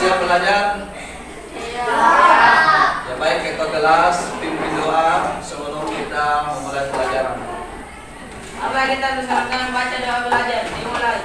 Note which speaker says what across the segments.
Speaker 1: Siap belajar?
Speaker 2: Iya.
Speaker 1: Ya baik, kita kelas pimpin doa sebelum kita memulai pelajaran.
Speaker 2: Apa kita bersama baca doa belajar? Dimulai.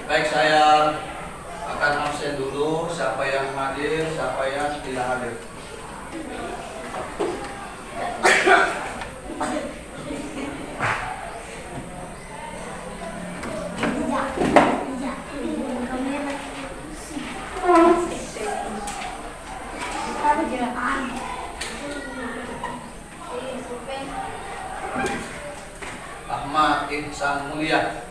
Speaker 1: Baik, saya akan absen dulu. Siapa yang hadir, siapa yang tidak hadir. Ahmad Ihsan Mulia,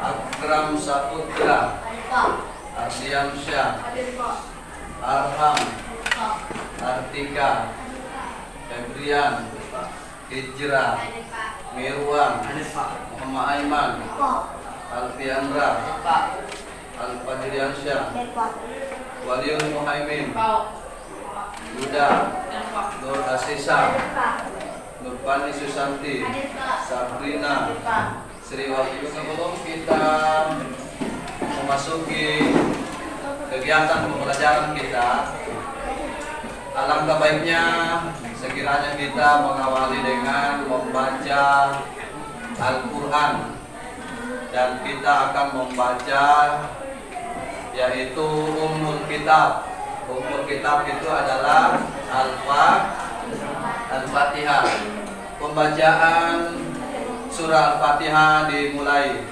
Speaker 1: Akram Saputra, Ardian Syah, Arham, Artika, Febrian, Hijrah, Mirwan, Muhammad Aiman, Alfiandra, Al-Fadrian Syah, Waliul Muhaimin, Yuda, Nur Asisa, Nurpani Susanti, Sabrina, Sri Wahyu. Sebelum kita memasuki kegiatan pembelajaran kita, alangkah baiknya sekiranya kita mengawali dengan membaca Al-Quran, dan kita akan membaca yaitu Ummul Kitab. Ummul Kitab itu adalah Al-Fatihah. Pembacaan surah Al-Fatihah dimulai.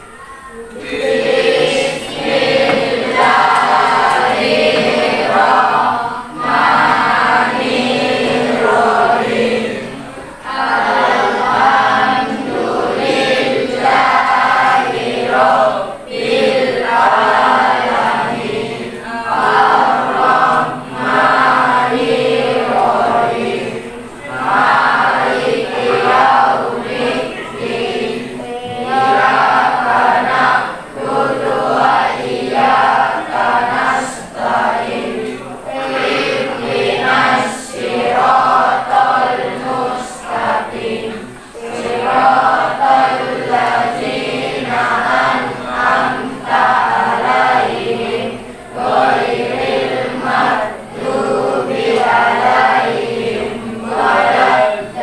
Speaker 1: Bismillahirrahmanirrahim. Alhamdulillahi Rabbil Alamin. Ar-Rahmanirrahim. Maliki Yaumiddin. Iyyaka na'budu wa iyyaka nasta'in. Ihdinas siratal mustaqim. Siratal ladzina an'amta 'alaihim ghairil maghdubi 'alaihim waladdallin.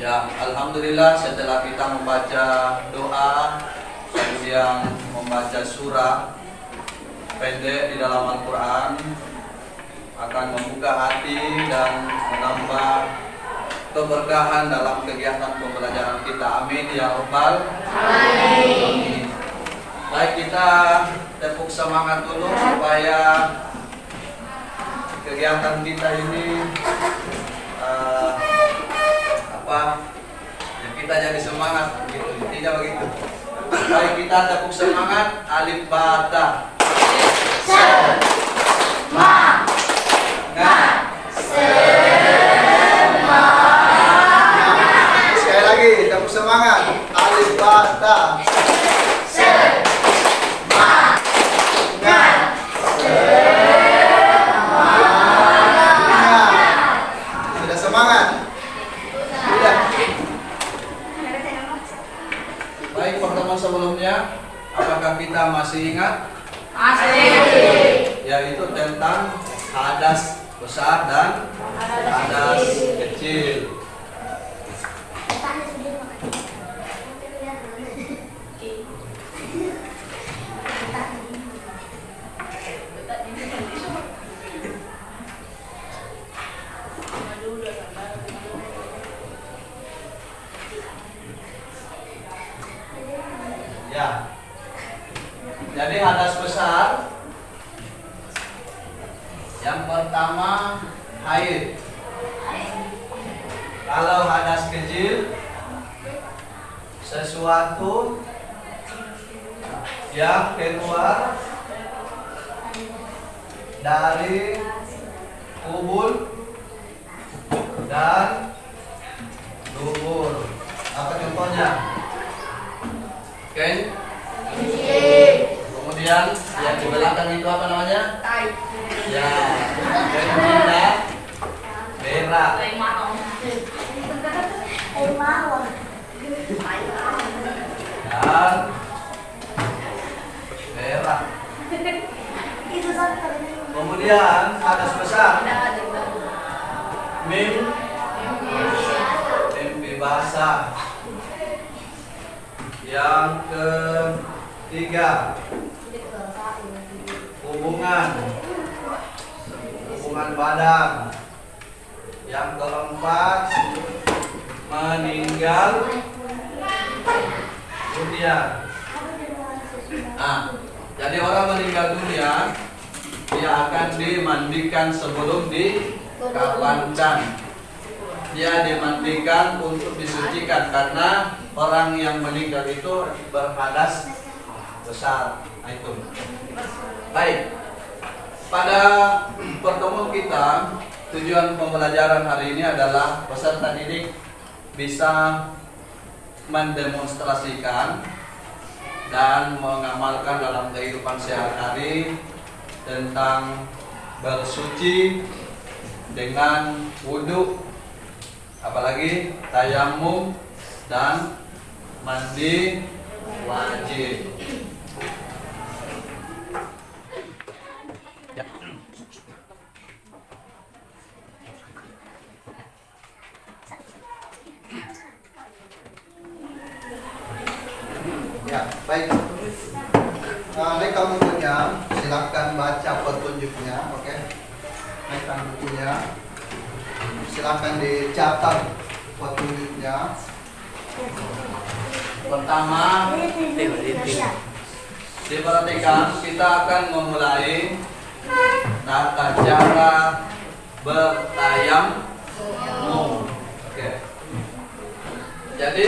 Speaker 1: Ya, alhamdulillah setelah kita membaca doa, kemudian membaca surah pendek di dalam Al-Quran, akan membuka hati dan menambah keberkahan dalam kegiatan pembelajaran kita. Amin ya rabbal alamin. Baik, kita tepuk semangat dulu supaya kegiatan kita ini kita jadi semangat begitu. Tidak begitu. Baik, kita tepuk semangat. Alif bata. Semangat. Sekali lagi, tepuk semangat. Alif bata. Semangat. Sudah semangat? Sudah. Baik, pertemuan sebelumnya, apakah kita masih ingat?
Speaker 2: Masih.
Speaker 1: Yaitu tentang hadas besar dan hadas kecil. Ya. Jadi hadas besar yang pertama haid. Kalau hadas kecil, sesuatu yang keluar dari kubul dan dubur. Apa contohnya? Oke. Kemudian yang di belakang itu apa namanya? Ya, kemudian berak. Dan berak. Kemudian hadas besar. Mimpi basah. Yang ketiga, hubungan badan. Yang keempat, meninggal dunia. Nah, jadi orang meninggal dunia, dia akan dimandikan sebelum dikafankan. Dia dimandikan untuk disucikan karena orang yang meninggal itu berhadas besar. Nah, itu. Baik. Pada pertemuan kita, tujuan pembelajaran hari ini adalah peserta didik bisa mendemonstrasikan dan mengamalkan dalam kehidupan sehari-hari tentang bersuci dengan wudhu, apalagi tayamum dan mandi wajib. Ya, baik. Mereka bukunya, silakan baca petunjuknya, oke? Mereka bukunya, silakan dicatat petunjuknya. Pertama, diperhatikan, kita akan memulai tata cara bertayamum. Oke. Jadi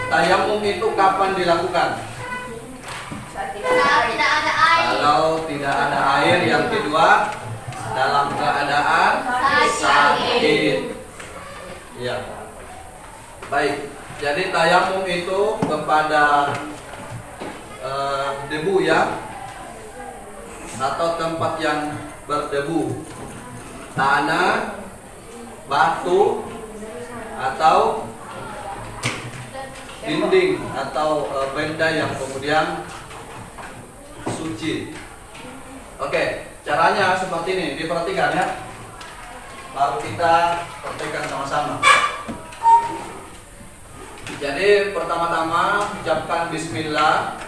Speaker 1: tayamum itu kapan dilakukan? Kalau tidak ada air. Yang kedua, dalam keadaan sakit. Ya. Baik. Jadi tayamum itu kepada debu ya, atau tempat yang berdebu, tanah, batu, atau dinding atau benda yang kemudian suci. Oke, caranya seperti ini, diperhatikan ya. Lalu kita praktekkan sama-sama. Jadi pertama-tama ucapkan bismillah.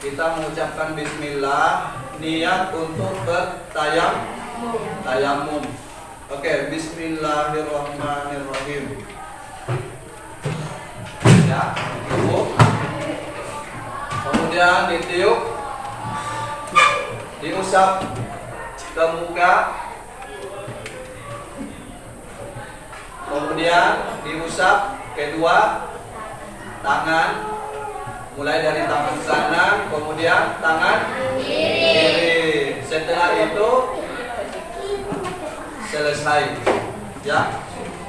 Speaker 1: Kita mengucapkan bismillah, niat untuk bertayamum. Oke, bismillahirrahmanirrahim. Ya, cukup. Kemudian ditiup, diusap ke muka, kemudian diusap kedua tangan, mulai dari tangan kanan, kemudian tangan kiri. Setelah itu selesai, ya,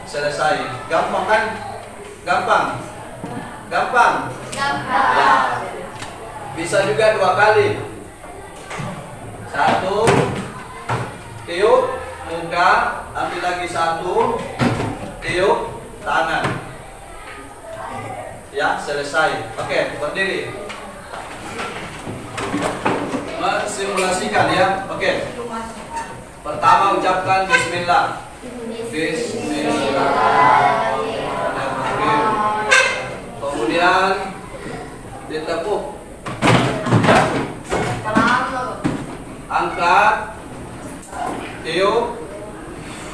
Speaker 1: selesai. Gampang kan? Gampang. Ya. Bisa juga 2 kali. 1, tiup muka, ambil lagi 1, tiup tangan. Ya, selesai. Oke, berdiri. Mensimulasikan ya. Oke. Pertama ucapkan bismillah. Bismillahirrahmanirrahim. Kemudian ditepuk. Angkat, tiup,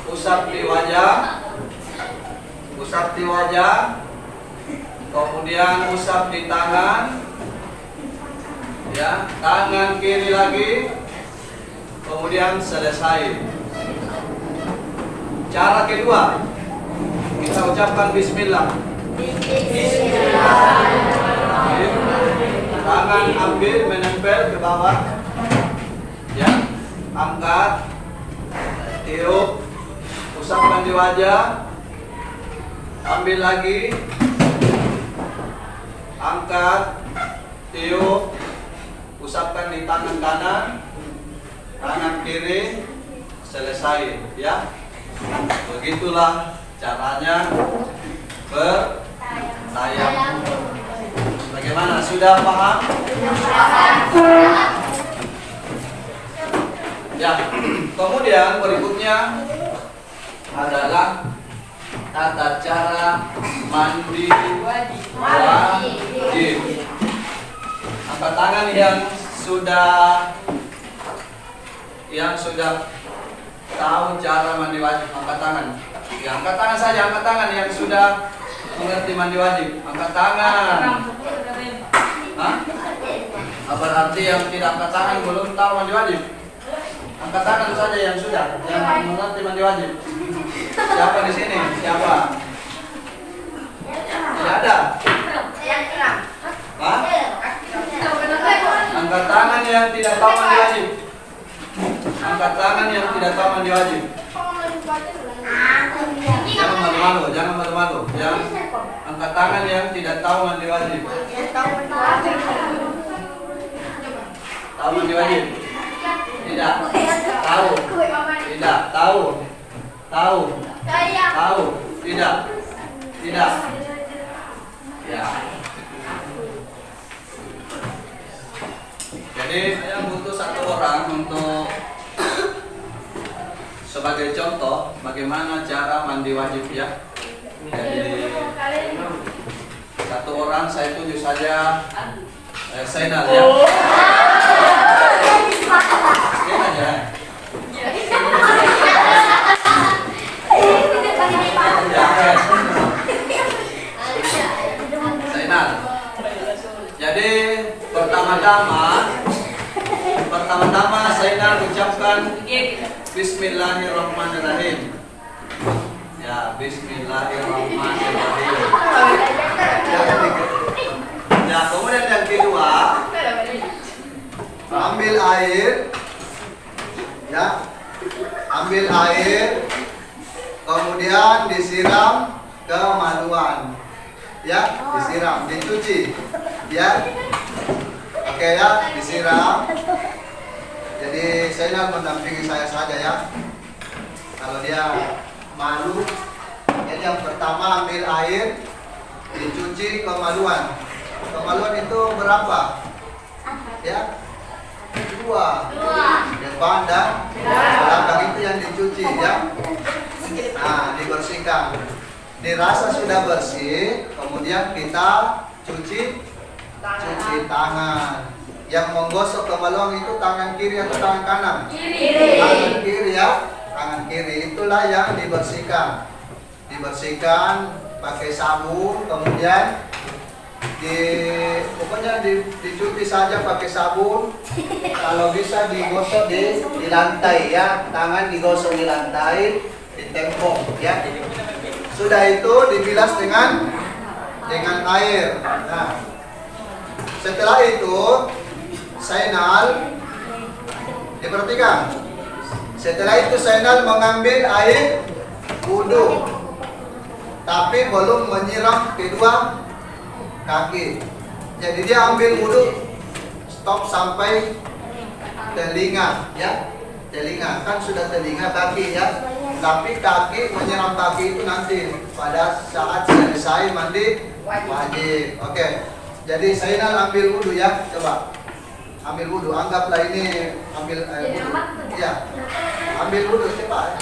Speaker 1: usap di wajah, kemudian usap di tangan, ya, tangan kiri lagi, kemudian selesai. Cara kedua, Kita ucapkan Bismillah. Tangan ambil menempel ke bawah. Ya, angkat, tiup, usapkan di wajah, ambil lagi, angkat, tiup, usapkan di tangan kanan, tangan kiri, selesai. Ya, begitulah caranya bertayamum. Bagaimana? Sudah paham? Ya, kemudian berikutnya adalah tata cara mandi wajib. Angkat tangan yang sudah tahu cara mandi wajib, angkat tangan. Ya, angkat tangan saja, angkat tangan yang sudah mengerti mandi wajib. Angkat tangan. Hah? Apa arti yang tidak angkat tangan belum tahu mandi wajib? Angkat tangan saja yang sudah, yang mengerti mandi wajib. Siapa di sini? Siapa? Tidak ada. Hah? Angkat tangan yang tidak tahu mandi wajib. Angkat tangan yang tidak tahu mandi wajib. Jangan malu-malu, jangan malu-malu. Ya. Angkat tangan yang tidak tahu mandi wajib. Tahu mandi wajib? Tidak. Tahu. Tidak. Tahu. Tahu. Tahu. Tidak. Tidak. Ya. Jadi saya butuh satu orang untuk sebagai contoh bagaimana cara mandi wajib ya. Jadi satu orang saya tuju saja Zainal ya. Ini aja. Zainal. Jadi pertama-tama Zainal ucapkan Bismillahirrahmanirrahim. Ya, Bismillahirrahmanirrahim. Ya, kemudian yang kedua, ambil air, ya, ambil air, kemudian disiram ke maluan, ya, disiram, dicuci, ya, oke ya, disiram. Jadi saya mendampingi saya saja ya. Kalau dia malu, jadi yang pertama ambil air, dicuci kemaluan. Kemaluan itu berapa? Ya, dua. Depan dan belakang itu yang dicuci ya. Nah, dibersihkan. Dirasa sudah bersih, kemudian kita cuci tangan. Yang menggosok kemaluan itu tangan kiri atau tangan kanan? Kiri. Tangan kiri ya, tangan kiri. Itulah yang dibersihkan. Dibersihkan pakai sabun, kemudian pokoknya dicuci saja pakai sabun. Kalau bisa digosok di lantai ya, tangan digosok di lantai, di tembok ya. Sudah itu dibilas dengan air. Nah, setelah itu Zainal, diperhatikan. Setelah itu Zainal mengambil air wudhu, tapi belum menyiram kedua kaki. Jadi dia ambil wudhu, stop sampai telinga, ya. Telinga kan sudah telinga kaki ya. Tapi kaki menyiram kaki itu nanti pada saat selesai mandi wajib. Oke. Jadi Zainal ambil wudhu ya, coba. Ambil wudhu, anggaplah ini ambil air wudhu. Ya, ambil wudhu cepat.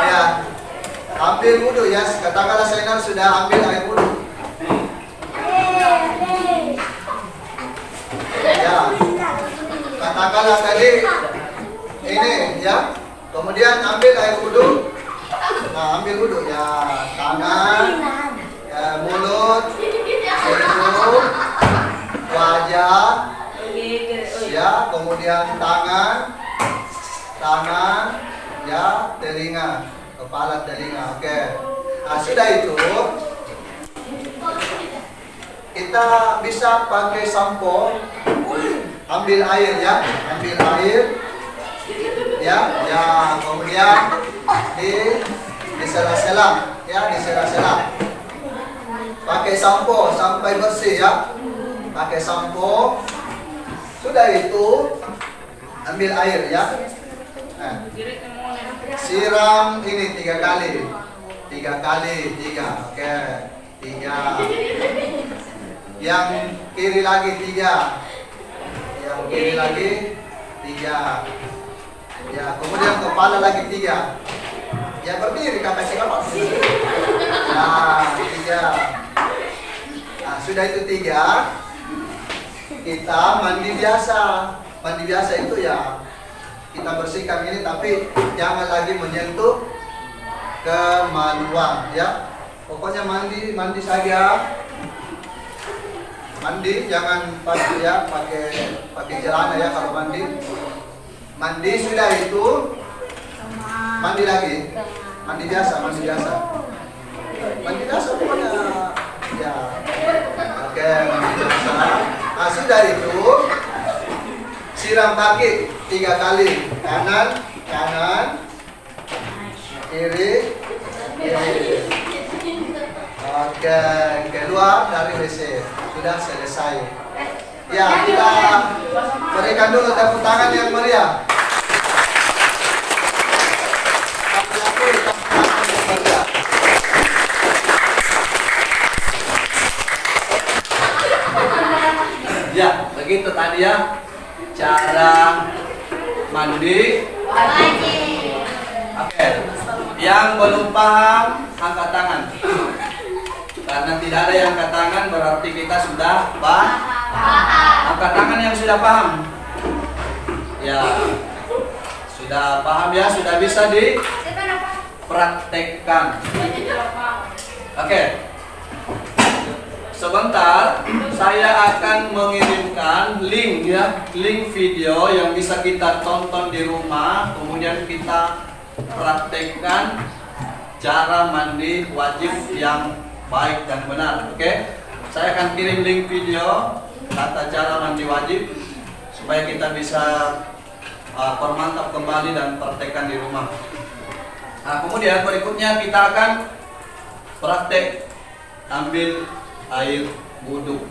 Speaker 1: Ya, ambil wudhu ya. Katakanlah Zainal sudah ambil air wudhu. Ya, katakanlah tadi ini ya. Kemudian ambil air wudhu. Nah, ambil wudhu ya, tangan, ya, mulut, hidung, wajah, ya, kemudian tangan, ya, kepala, telinga. Oke. Nah, sudah itu kita bisa pakai sampo, ambil air ya, ambil air ya, kemudian disela-sela ya, disela-sela. Pakai sampo sampai bersih ya, pakai sampo. Sudah itu ambil air ya. Nah, siram ini 3 kali. 3 kali, 3. Oke, 3. Yang kiri lagi 3. Yang kiri lagi 3. Ya, kemudian kepala lagi 3. Ya, berdiri kakak siapa? Nah, 3. Nah, sudah itu 3. Kita mandi biasa. Mandi biasa itu ya kita bersihkan ini, tapi jangan lagi menyentuh kemaluan ya. Pokoknya mandi saja. Mandi jangan pakai ya, pakai celana ya kalau mandi. Mandi sudah itu mandi lagi. Mandi biasa. Mandi biasa pokoknya ya. Oke, mandi biasa. Nah, sudah itu siram kaki 3 kali, kanan, kiri. Oke, keluar dari WC. Sudah selesai. Ya, kita berikan dulu tepuk tangan yang meriah. Ya, begitu tadi ya cara mandi wajib. Oke, yang belum paham angkat tangan. Karena tidak ada yang angkat tangan berarti kita sudah paham. Angkat tangan yang sudah paham. Ya, sudah paham ya, sudah bisa dipraktekkan. Oke. Sebentar, saya akan mengirimkan link ya, link video yang bisa kita tonton di rumah, kemudian kita praktekkan cara mandi wajib yang baik dan benar. Oke? Saya akan kirim link video tata cara mandi wajib supaya kita bisa permantap kembali dan praktekkan di rumah. Nah, kemudian berikutnya kita akan praktek ambil air wudhu.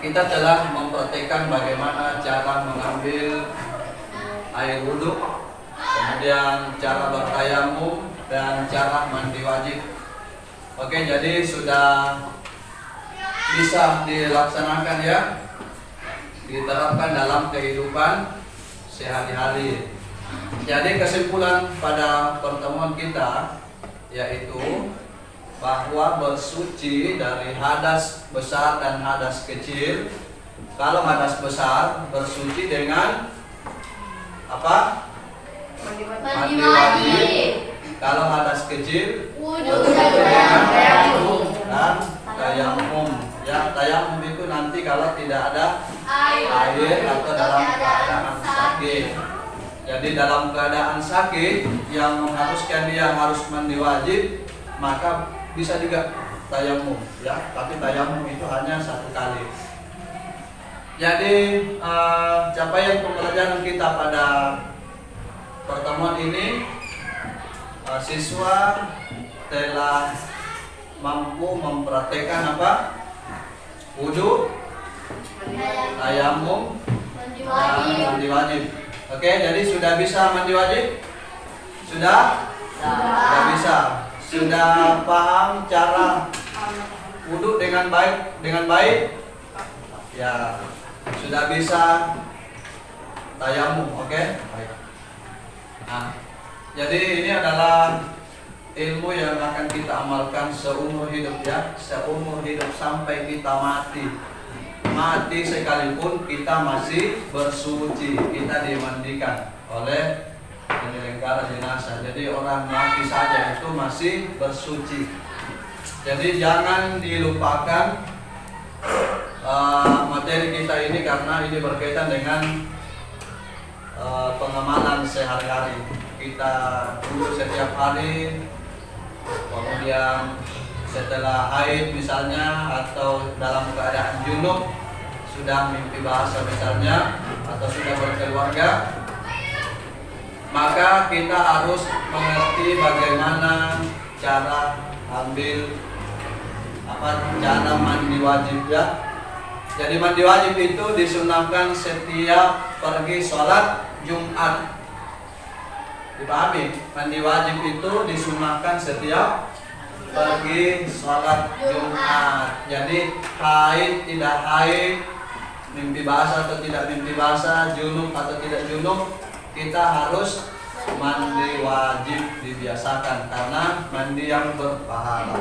Speaker 1: Kita telah mempraktekkan bagaimana cara mengambil air wudhu, kemudian cara bertayamum dan cara mandi wajib. Oke, jadi sudah bisa dilaksanakan ya, diterapkan dalam kehidupan sehari-hari. Jadi kesimpulan pada pertemuan kita yaitu bahwa bersuci dari hadas besar dan hadas kecil. Kalau hadas besar bersuci dengan apa? Mandi wajib. Kalau hadas kecil dan tayamum. Ya, tayamum itu nanti kalau tidak ada air atau dalam keadaan sakit. Jadi dalam keadaan sakit yang mengharuskan dia harus mandi wajib, maka bisa juga tayamum, ya. Tapi tayamum itu hanya 1 kali. Jadi capaian pembelajaran kita pada pertemuan ini, siswa telah mampu mempraktekkan apa? Wudu, tayamum, dan mandi wajib. Oke, jadi sudah bisa mandi wajib? Sudah? Sudah bisa. Sudah paham cara wudu dengan baik? Dengan baik? Ya, sudah bisa tayamum, oke? Baik. Nah, jadi ini adalah ilmu yang akan kita amalkan seumur hidup, ya, seumur hidup sampai kita mati. Mati sekalipun kita masih bersuci, kita dimandikan oleh penyelenggara jenazah. Jadi orang mati saja itu masih bersuci. Jadi jangan dilupakan materi kita ini karena ini berkaitan dengan pengamalan sehari-hari. Kita dulu setiap hari, kemudian setelah haid misalnya, atau dalam keadaan junub, sudah mimpi basah misalnya, atau sudah berkeluarga, maka kita harus mengerti bagaimana cara ambil cara mandi wajib, ya. Jadi mandi wajib itu disunahkan setiap pergi sholat Jumat. Dipahami? Mandi wajib itu disunahkan setiap pergi sholat Jumat. Jadi haid tidak haid, mimpi basah atau tidak mimpi basah, junub atau tidak junub, kita harus mandi wajib, dibiasakan karena mandi yang berpahala.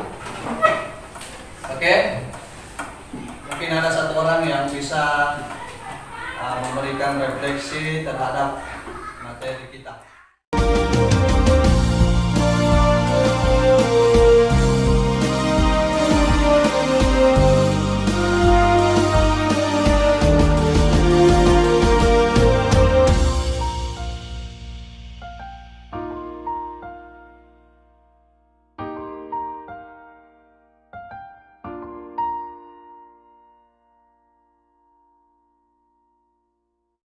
Speaker 1: Oke? Mungkin ada satu orang yang bisa memberikan refleksi terhadap materi kita.